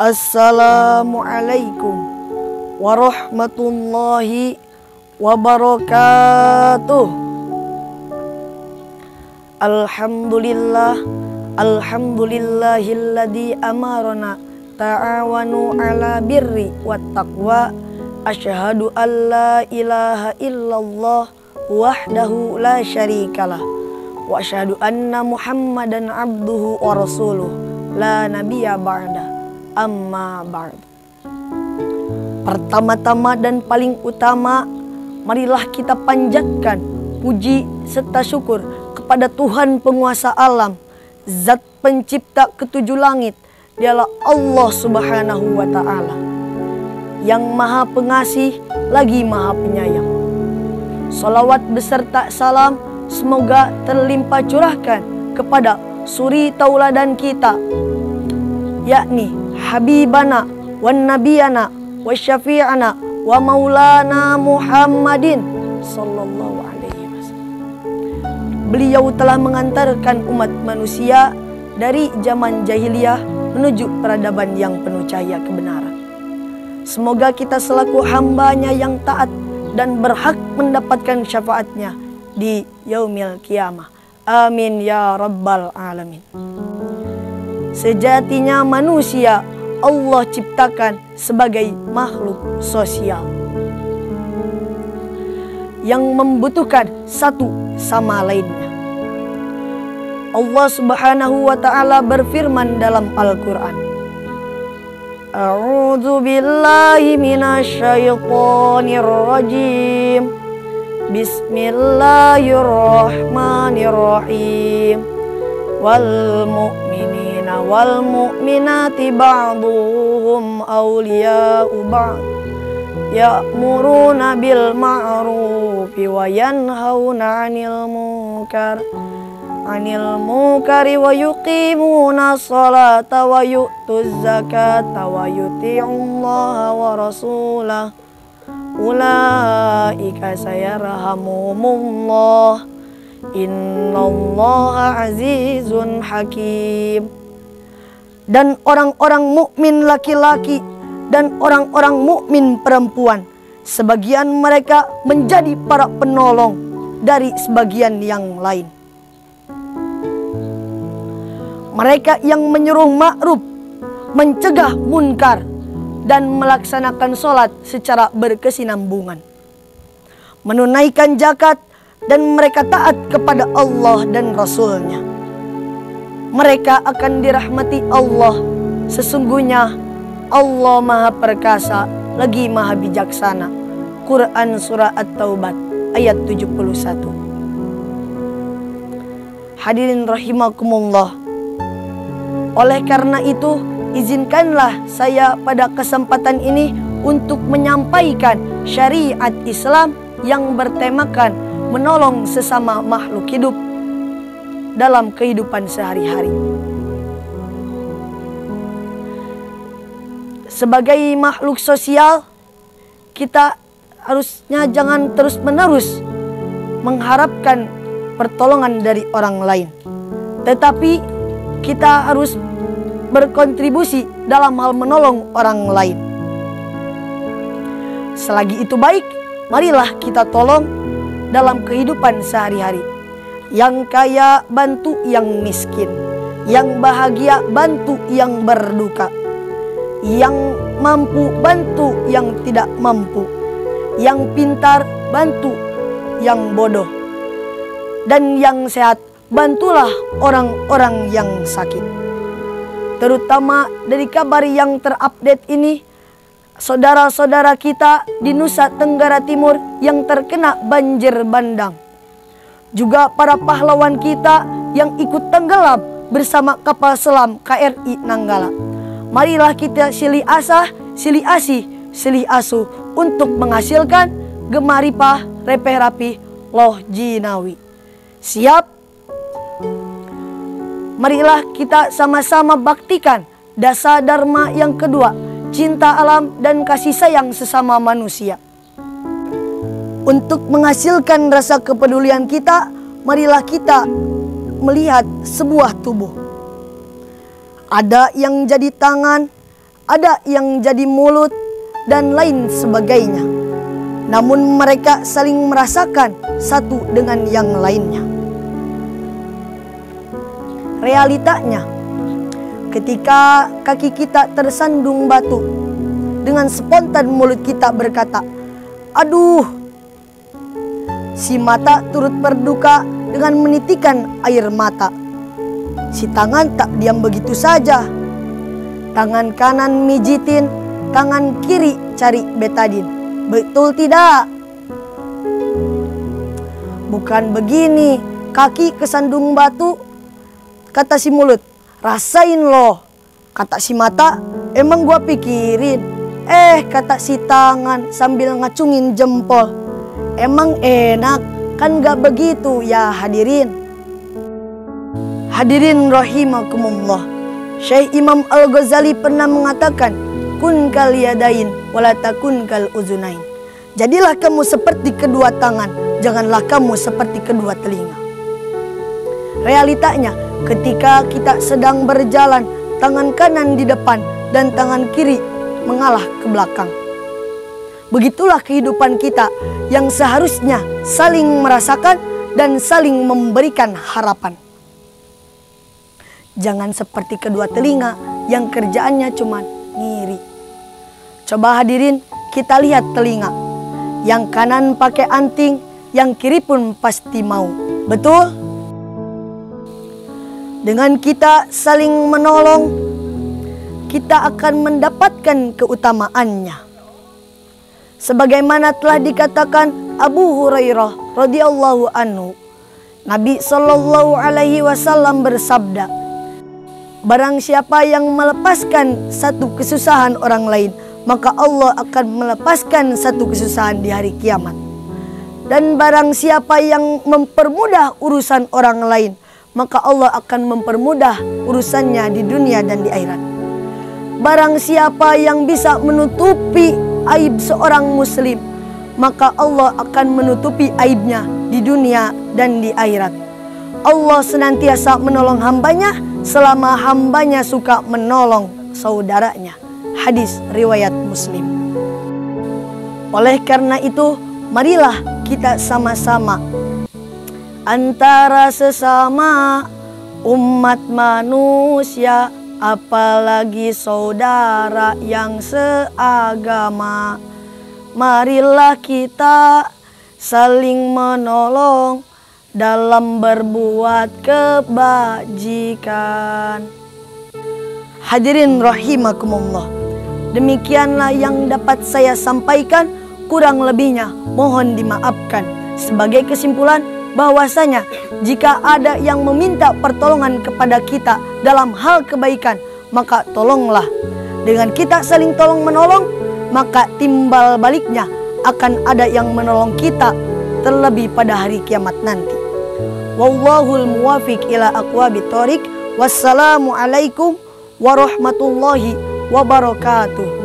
Assalamualaikum warahmatullahi wabarakatuh. Alhamdulillahilladzi amarna ta'awanu ala birri wat taqwa. Asyhadu an la ilaha illallah wahdahu la syarikalah wa asyhadu anna Muhammadan abduhu wa rasuluh la nabiyya ba'da. Amma ba'd. Pertama-tama dan paling utama, marilah kita panjatkan puji serta syukur kepada Tuhan penguasa alam, Zat pencipta ketujuh langit. Dialah Allah Subhanahu wa ta'ala, yang maha pengasih lagi maha penyayang. Salawat beserta salam semoga terlimpah curahkan kepada suri tauladan kita, yakni Habibana wan Nabiyana wa Syafi'ana wa Maulana Muhammadin sallallahu alaihi wasallam. Beliau telah mengantarkan umat manusia dari zaman jahiliyah menuju peradaban yang penuh cahaya kebenaran. Semoga kita selaku hambanya yang taat dan berhak mendapatkan syafaatnya di yaumil qiyamah. Amin ya rabbal alamin. Sejatinya manusia Allah ciptakan sebagai makhluk sosial yang membutuhkan satu sama lainnya. Allah Subhanahu wa ta'ala berfirman dalam Al-Quran, A'udzu billahi minasyaitonir rajim. Bismillahirrahmanirrahim. Wal mu'minina wal mu'minati ba'duhum awliya'u ba'd. Ya'muruna bil ma'rufi wa yanhauna 'anil munkari wa yuqimuna sholata wa yu'tuz zakata wa yuti'ullaha wa rasulah. Ulaika sayarhamuhumullah. Innallaha azizun hakim. Dan orang-orang mukmin laki-laki dan orang-orang mukmin perempuan, sebagian mereka menjadi para penolong dari sebagian yang lain. Mereka yang menyuruh ma'ruf, mencegah munkar, dan melaksanakan sholat secara berkesinambungan, menunaikan zakat, dan mereka taat kepada Allah dan Rasul-Nya. Mereka akan dirahmati Allah. Sesungguhnya Allah maha perkasa lagi maha bijaksana. Quran Surah At-Taubah ayat 71. Hadirin rahimakumullah. Oleh karena itu, izinkanlah saya pada kesempatan ini untuk menyampaikan syariat Islam yang bertemakan menolong sesama makhluk hidup dalam kehidupan sehari-hari. Sebagai makhluk sosial, kita harusnya jangan terus-menerus mengharapkan pertolongan dari orang lain, tetapi kita harus berkontribusi dalam hal menolong orang lain. Selagi itu baik, marilah kita tolong dalam kehidupan sehari-hari. Yang kaya bantu yang miskin, yang bahagia bantu yang berduka, yang mampu bantu yang tidak mampu, yang pintar bantu yang bodoh, dan yang sehat bantulah orang-orang yang sakit. Terutama dari kabar yang terupdate ini, saudara-saudara kita di Nusa Tenggara Timur yang terkena banjir bandang. Juga para pahlawan kita yang ikut tenggelam bersama kapal selam KRI Nanggala. Marilah kita silih asah, silih asih, silih asuh untuk menghasilkan gemaripah repeh rapi loh jinawi. Siap? Marilah kita sama-sama baktikan dasa dharma yang kedua, cinta alam dan kasih sayang sesama manusia. Untuk menghasilkan rasa kepedulian kita, marilah kita melihat sebuah tubuh. Ada yang jadi tangan, ada yang jadi mulut, dan lain sebagainya. Namun mereka saling merasakan satu dengan yang lainnya. Realitanya, ketika kaki kita tersandung batu, dengan spontan mulut kita berkata, "Aduh." Si mata turut berduka dengan menitikan air mata. Si tangan tak diam begitu saja. Tangan kanan mijitin, tangan kiri cari betadin. Betul tidak? Bukan begini, kaki kesandung batu, kata si mulut. Rasain loh. Kata si mata, emang gua pikirin. Kata si tangan sambil ngacungin jempol. Emang enak, kan gak begitu ya hadirin. Hadirin rahimakumullah. Syekh Imam Al-Ghazali pernah mengatakan, kun kal yadain wala takun kal uzunain. Jadilah kamu seperti kedua tangan, janganlah kamu seperti kedua telinga. Realitanya, ketika kita sedang berjalan, tangan kanan di depan dan tangan kiri mengalah ke belakang. Begitulah kehidupan kita yang seharusnya saling merasakan dan saling memberikan harapan. Jangan seperti kedua telinga yang kerjaannya cuma ngiri. Coba hadirin, kita lihat telinga. Yang kanan pakai anting, yang kiri pun pasti mau. Betul? Dengan kita saling menolong, kita akan mendapatkan keutamaannya. Sebagaimana telah dikatakan Abu Hurairah radhiyallahu anhu, Nabi sallallahu alaihi wasallam bersabda, barang siapa yang melepaskan satu kesusahan orang lain, maka Allah akan melepaskan satu kesusahan di hari kiamat. Dan barang siapa yang mempermudah urusan orang lain, maka Allah akan mempermudah urusannya di dunia dan di akhirat. Barang siapa yang bisa menutupi aib seorang muslim, maka Allah akan menutupi aibnya di dunia dan di akhirat. Allah senantiasa menolong hambanya selama hambanya suka menolong saudaranya. Hadis riwayat Muslim. Oleh karena itu, marilah kita sama-sama antara sesama umat manusia, apalagi saudara yang seagama. Marilah kita saling menolong dalam berbuat kebajikan. Hadirin rahimakumullah, demikianlah yang dapat saya sampaikan. Kurang lebihnya mohon dimaafkan. Sebagai kesimpulan, bahwasanya jika ada yang meminta pertolongan kepada kita dalam hal kebaikan, maka tolonglah. Dengan kita saling tolong menolong, maka timbal baliknya akan ada yang menolong kita, terlebih pada hari kiamat nanti. Wallahul muwafiq ila aqwabit thoriq. Wassalamualaikum warahmatullahi wabarakatuh.